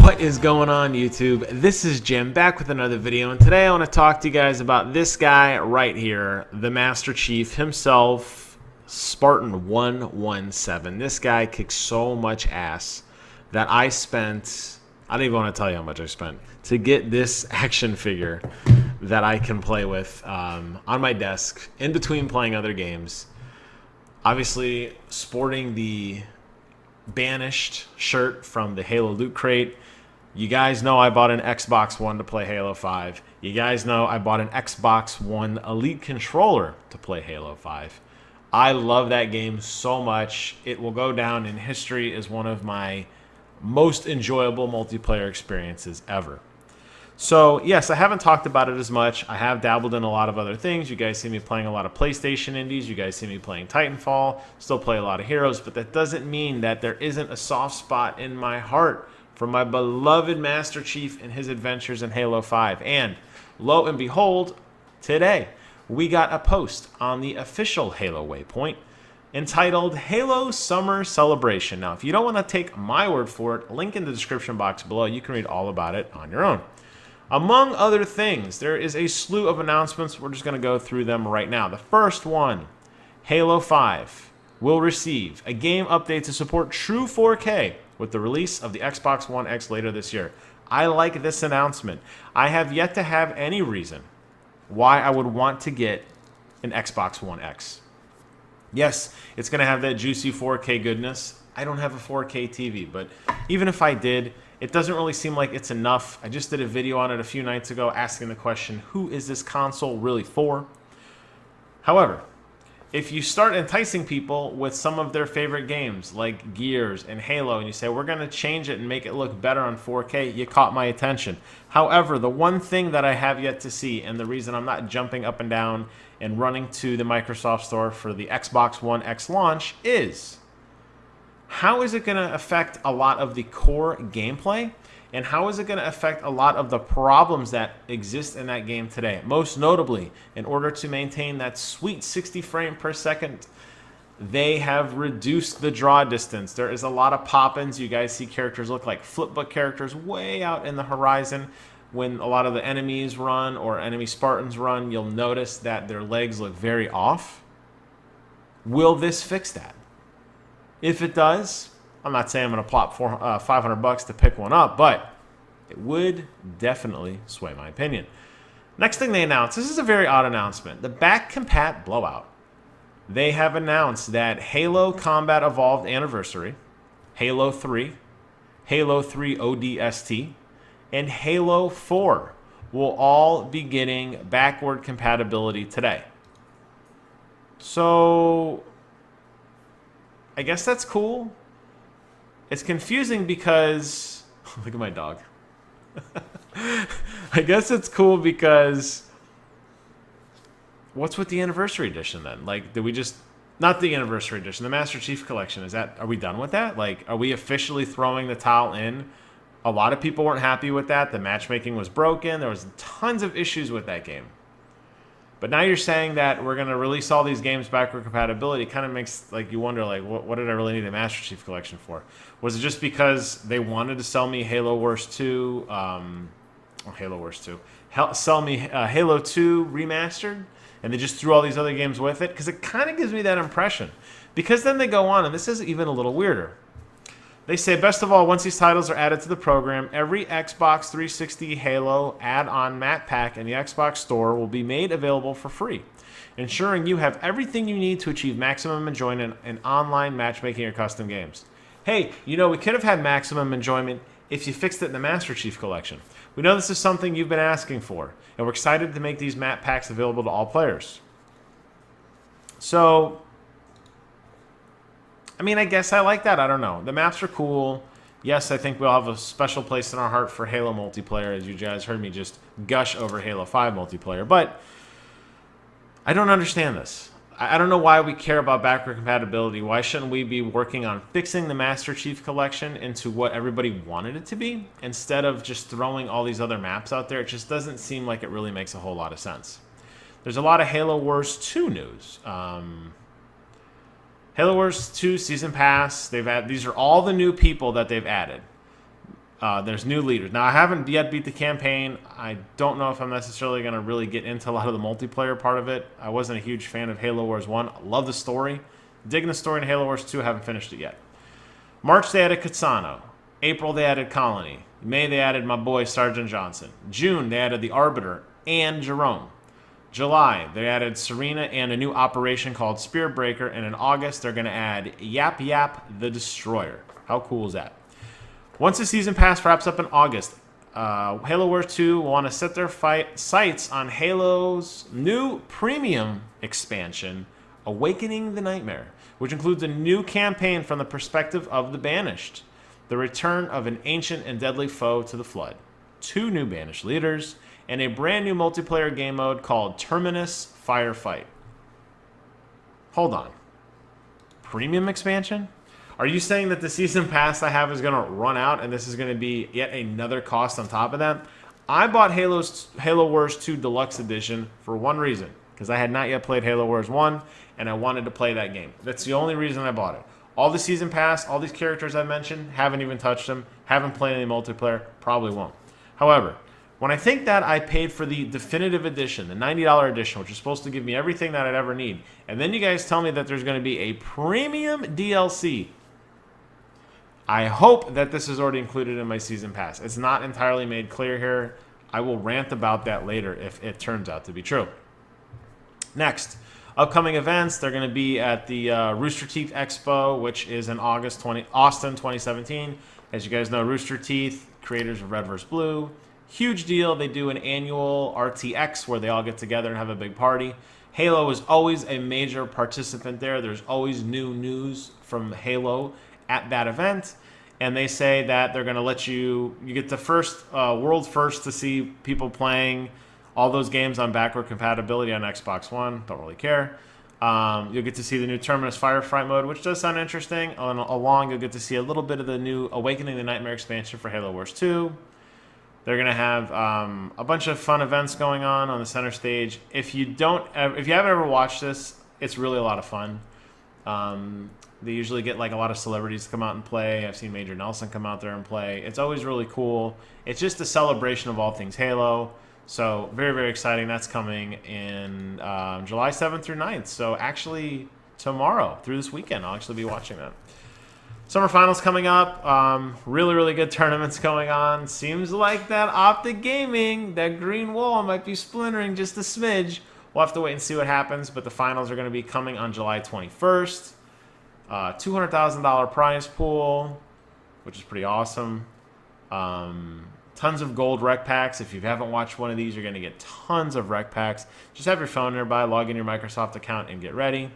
What is going on, YouTube? This is Jim back with another video, and today I want to talk to you guys about this guy right here, the Master Chief himself, Spartan 117. This guy kicks so much ass that I don't even want to tell you how much I spent to get this action figure that I can play with on my desk in between playing other games. Obviously, sporting the Banished shirt from the Halo Loot Crate. You guys know I bought an Xbox One to play Halo 5. You guys know I bought an Xbox One Elite controller to play Halo 5. I love that game so much. It will go down in history as one of my most enjoyable multiplayer experiences ever. So, yes, I haven't talked about it as much. I have dabbled in a lot of other things. You guys see me playing a lot of PlayStation indies. You guys see me playing Titanfall. Still play a lot of Heroes, but that doesn't mean that there isn't a soft spot in my heart for my beloved Master Chief and his adventures in Halo 5. And lo and behold, today we got a post on the official Halo Waypoint entitled Halo Summer Celebration. Now, if you don't want to take my word for it, link in the description box below. You can read all about it on your own. Among other things, there is a slew of announcements. We're just going to go through them right now. The first one, Halo 5 will receive a game update to support true 4K with the release of the Xbox One X later this year. I like this announcement. I have yet to have any reason why I would want to get an Xbox One X. Yes, it's going to have that juicy 4K goodness. I don't have a 4K TV, but even if I did, it doesn't really seem like it's enough. I just did a video on it a few nights ago asking the question, who is this console really for? However, if you start enticing people with some of their favorite games like Gears and Halo, and you say, we're going to change it and make it look better on 4K, you caught my attention. However, the one thing that I have yet to see, and the reason I'm not jumping up and down and running to the Microsoft Store for the Xbox One X launch is, how is it going to affect a lot of the core gameplay? And how is it going to affect a lot of the problems that exist in that game today? Most notably, in order to maintain that sweet 60 frame per second, they have reduced the draw distance. There is a lot of pop-ins. You guys see characters look like flipbook characters way out in the horizon. When a lot of the enemies run or enemy Spartans run, you'll notice that their legs look very off. Will this fix that? If it does, I'm not saying I'm going to plop $500 to pick one up, but it would definitely sway my opinion. Next thing they announced, this is a very odd announcement, the back compat blowout. They have announced that Halo Combat Evolved Anniversary, Halo 3, Halo 3 ODST, and Halo 4 will all be getting backward compatibility today. So I guess that's cool. It's confusing because look at my dog. I guess it's cool because what's with the anniversary edition then? Like, did we just not the anniversary edition, the Master Chief collection? Are we done with that? Like, are we officially throwing the towel in? A lot of people weren't happy with that. The matchmaking was broken. There was tons of issues with that game. But now you're saying that we're going to release all these games backward compatibility. It kind of makes like you wonder, like, what did I really need a Master Chief collection for? Was it just because they wanted to sell me Halo Wars 2, sell me Halo 2 remastered, and they just threw all these other games with it? Because it kind of gives me that impression. Because then they go on, and this is even a little weirder. They say, best of all, once these titles are added to the program, every Xbox 360 Halo add-on map pack in the Xbox Store will be made available for free, ensuring you have everything you need to achieve maximum enjoyment in online matchmaking or custom games. Hey, you know, we could have had maximum enjoyment if you fixed it in the Master Chief collection. We know this is something you've been asking for, and we're excited to make these map packs available to all players. So I mean, I guess I like that. I don't know. The maps are cool. Yes, I think we'll have a special place in our heart for Halo multiplayer, as you guys heard me just gush over Halo 5 multiplayer. But I don't understand this. I don't know why we care about backward compatibility. Why shouldn't we be working on fixing the Master Chief collection into what everybody wanted it to be instead of just throwing all these other maps out there? It just doesn't seem like it really makes a whole lot of sense. There's a lot of Halo Wars 2 news. Halo Wars 2 Season Pass. These are all the new people that they've added. There's new leaders. Now, I haven't yet beat the campaign. I don't know if I'm necessarily going to really get into a lot of the multiplayer part of it. I wasn't a huge fan of Halo Wars 1. I love the story. Digging the story in Halo Wars 2. I haven't finished it yet. March, they added Katsano. April, they added Colony. May, they added my boy Sergeant Johnson. June, they added the Arbiter and Jerome. July, they added Serena and a new operation called Spear Breaker. And in August, they're going to add Yap Yap the Destroyer. How cool is that? Once the season pass wraps up in August, Halo Wars 2 will want to set their sights on Halo's new premium expansion, Awakening the Nightmare, which includes a new campaign from the perspective of the Banished, the return of an ancient and deadly foe to the Flood, 2 new Banished leaders, and a brand new multiplayer game mode called Terminus Firefight. Hold on. Premium expansion? Are you saying that the season pass I have is going to run out and this is going to be yet another cost on top of that? I bought Halo Wars 2 Deluxe Edition for one reason, because I had not yet played Halo Wars 1 and I wanted to play that game. That's the only reason I bought it. All the season pass, all these characters I mentioned, haven't even touched them, haven't played any multiplayer, probably won't. However, when I think that I paid for the definitive edition, the $90 edition, which is supposed to give me everything that I'd ever need, and then you guys tell me that there's going to be a premium DLC, I hope that this is already included in my season pass. It's not entirely made clear here. I will rant about that later if it turns out to be true. Next, upcoming events. They're going to be at the Roosterteeth Expo, which is in Austin 2017. As you guys know, Roosterteeth, creators of Red vs. Blue. Huge deal. They do an annual RTX where they all get together and have a big party. Halo is always a major participant there. There's always new news from Halo at that event, and they say that they're going to let you get the first world first to see people playing all those games on backward compatibility on Xbox One. Don't really care. You'll get to see the new Terminus Firefight mode, which does sound interesting. And along, you'll get to see a little bit of the new Awakening the Nightmare expansion for Halo Wars 2. They're going to have a bunch of fun events going on the center stage. If you haven't ever watched this, it's really a lot of fun. They usually get like a lot of celebrities to come out and play. I've seen Major Nelson come out there and play. It's always really cool. It's just a celebration of all things Halo. So very, very exciting. That's coming in July 7th through 9th. So actually tomorrow through this weekend, I'll actually be watching that. Summer Finals coming up. Really, really good tournaments going on. Seems like that Optic Gaming, that green wall might be splintering just a smidge. We'll have to wait and see what happens, but the finals are going to be coming on July 21st. $200,000 prize pool, which is pretty awesome. Tons of gold rec packs. If you haven't watched one of these, you're going to get tons of rec packs. Just have your phone nearby, log in your Microsoft account, and get ready.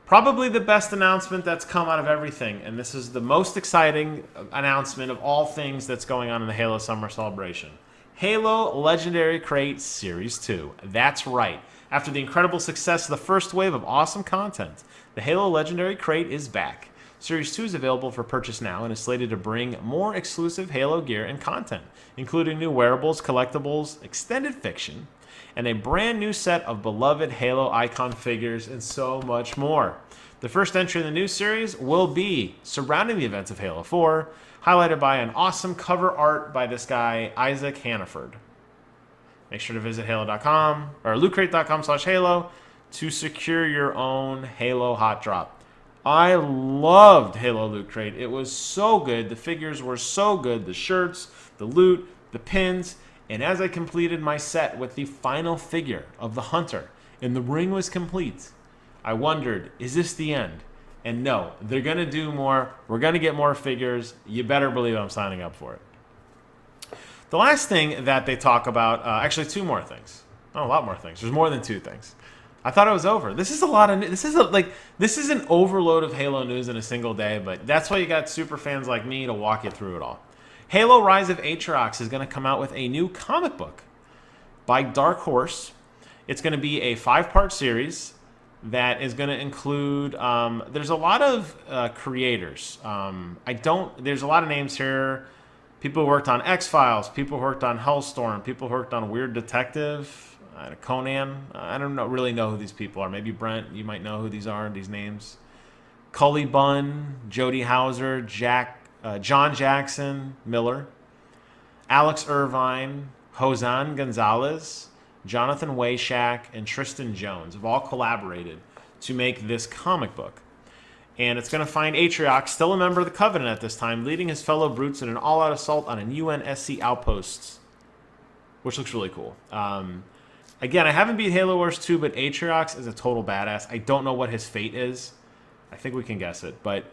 Probably the best announcement that's come out of everything, and this is the most exciting announcement of all things that's going on in the Halo Summer Celebration. Halo Legendary Crate Series 2. That's right. After the incredible success of the first wave of awesome content, the Halo Legendary Crate is back. Series 2 is available for purchase now and is slated to bring more exclusive Halo gear and content, including new wearables, collectibles, extended fiction, and a brand new set of beloved Halo icon figures, and so much more. The first entry in the new series will be surrounding the events of Halo 4, highlighted by an awesome cover art by this guy, Isaac Hannaford. Make sure to visit halo.com or lootcrate.com/Halo to secure your own Halo Hot Drop. I loved Halo Loot Crate. It was so good. The figures were so good. The shirts, the loot, the pins. And as I completed my set with the final figure of the Hunter and the ring was complete, I wondered, is this the end? And no, they're going to do more. We're going to get more figures. You better believe I'm signing up for it. The last thing that they talk about, actually two more things. Oh, a lot more things. There's more than two things. I thought it was over. This is a lot of this is an overload of Halo news in a single day, but that's why you got super fans like me to walk you through it all. Halo Rise of Aatrox is going to come out with a new comic book by Dark Horse. It's going to be a 5-part series that is going to include there's a lot of creators. There's a lot of names here. People who worked on X-Files, people who worked on Hellstorm, people who worked on Weird Detective, Conan. I don't really know who these people are. Maybe Brent, you might know who these names. Cully Bunn, Jody Hauser, Jack John Jackson Miller, Alex Irvine, Josan Gonzalez, Jonathan Wayshak, and Tristan Jones have all collaborated to make this comic book. And it's going to find Atriox, still a member of the Covenant at this time, leading his fellow brutes in an all-out assault on an UNSC outpost, which looks really cool. Again, I haven't beat Halo Wars 2, but Atriox is a total badass. I don't know what his fate is. I think we can guess it. But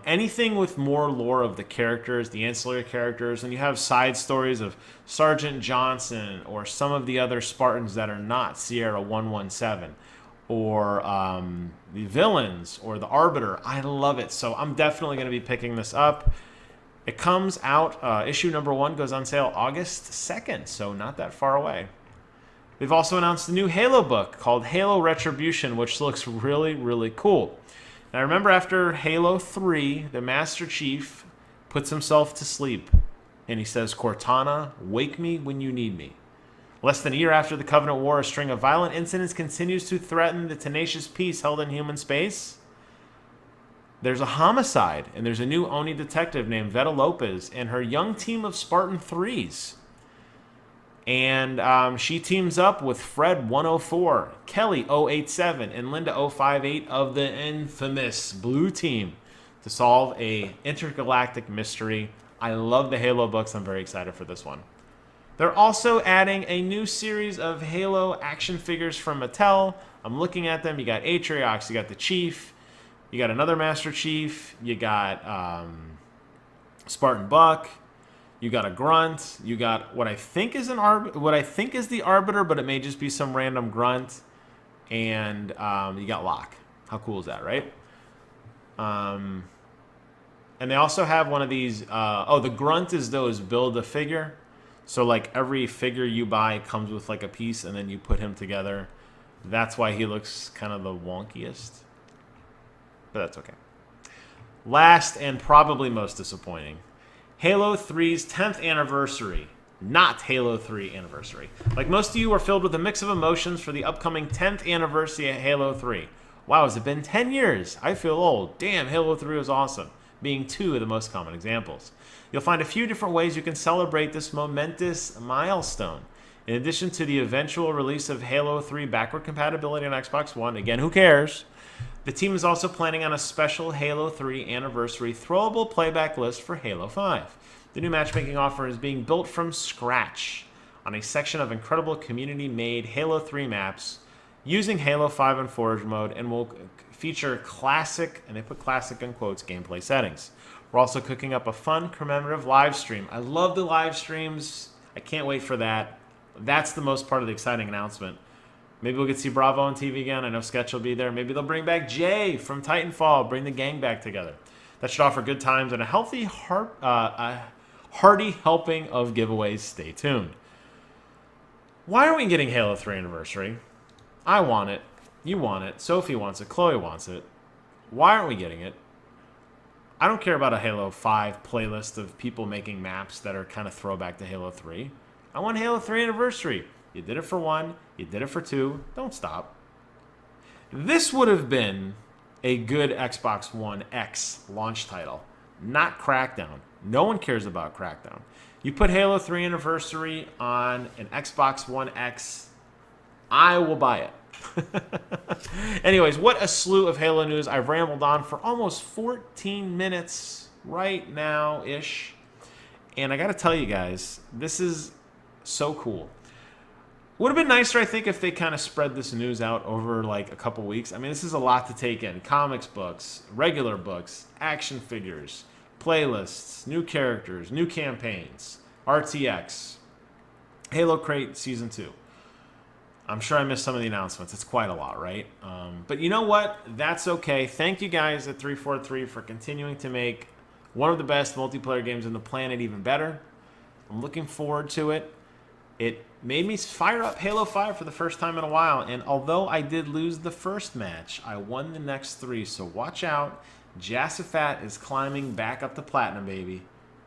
anything with more lore of the characters, the ancillary characters, and you have side stories of Sergeant Johnson or some of the other Spartans that are not Sierra 117, or the villains or the Arbiter. I love it. So I'm definitely going to be picking this up. It comes out, issue number 1 goes on sale August 2nd, so not that far away. They've also announced a new Halo book called Halo Retribution, which looks really, really cool. Now remember, after Halo 3, the Master Chief puts himself to sleep, and he says, "Cortana, wake me when you need me." Less than a year after the Covenant War, a string of violent incidents continues to threaten the tenacious peace held in human space. There's a homicide, and there's a new Oni detective named Veta Lopez and her young team of Spartan 3s. And she teams up with Fred 104, Kelly 087, and Linda 058 of the infamous Blue Team to solve a intergalactic mystery. I love the Halo books. I'm very excited for this one. They're also adding a new series of Halo action figures from Mattel. I'm looking at them. You got Atriox, you got the Chief, you got another Master Chief, you got Spartan Buck, you got a Grunt, you got what I think is the Arbiter, but it may just be some random Grunt, and you got Locke. How cool is that, right? And they also have one of these. The Grunt is those build a figure. So like every figure you buy comes with like a piece, and then you put him together. That's why he looks kind of the wonkiest, but that's okay. Last and probably most disappointing, Halo 3's 10th anniversary, not Halo 3 anniversary. Like most of you are filled with a mix of emotions for the upcoming 10th anniversary of Halo 3. Wow, has it been 10 years? I feel old. Damn, Halo 3 was awesome, being 2 of the most common examples. You'll find a few different ways you can celebrate this momentous milestone. In addition to the eventual release of Halo 3 backward compatibility on Xbox One, again, who cares? The team is also planning on a special Halo 3 anniversary throwable playback list for Halo 5. The new matchmaking offer is being built from scratch on a section of incredible community-made Halo 3 maps using Halo 5 and Forge mode, and will feature classic, and they put classic in quotes, gameplay settings. We're also cooking up a fun commemorative live stream. I love the live streams. I can't wait for that. That's the most part of the exciting announcement. Maybe we'll get to see Bravo on TV again. I know Sketch will be there. Maybe they'll bring back Jay from Titanfall, bring the gang back together. That should offer good times and a hearty helping of giveaways. Stay tuned. Why aren't we getting Halo 3 anniversary? I want it. You want it. Sophie wants it. Chloe wants it. Why aren't we getting it? I don't care about a Halo 5 playlist of people making maps that are kind of throwback to Halo 3. I want Halo 3 anniversary. You did it for 1. You did it for 2. Don't stop. This would have been a good Xbox One X launch title, not Crackdown. No one cares about Crackdown. You put Halo 3 anniversary on an Xbox One X, I will buy it. Anyways, what a slew of Halo news. I've rambled on for almost 14 minutes right now-ish. And I got to tell you guys, this is so cool. Would have been nicer, I think, if they kind of spread this news out over like a couple weeks. I mean, this is a lot to take in. Comics books, regular books, action figures, playlists, new characters, new campaigns, RTX, Halo Crate Season 2. I'm sure I missed some of the announcements. It's quite a lot, right? But you know what? That's okay. Thank you guys at 343 for continuing to make one of the best multiplayer games on the planet even better. I'm looking forward to it. It made me fire up Halo 5 for the first time in a while, and although I did lose the first match, I won the next 3, so watch out. JASEFAT is climbing back up to Platinum, baby.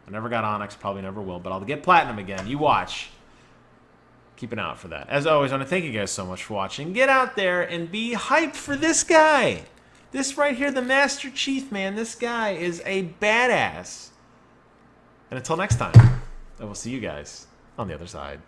I never got Onyx, probably never will, but I'll get Platinum again. You watch. Keep an eye out for that. As always, I want to thank you guys so much for watching. Get out there and be hyped for this guy. This right here, the Master Chief, man, this guy is a badass. And until next time, I will see you guys on the other side.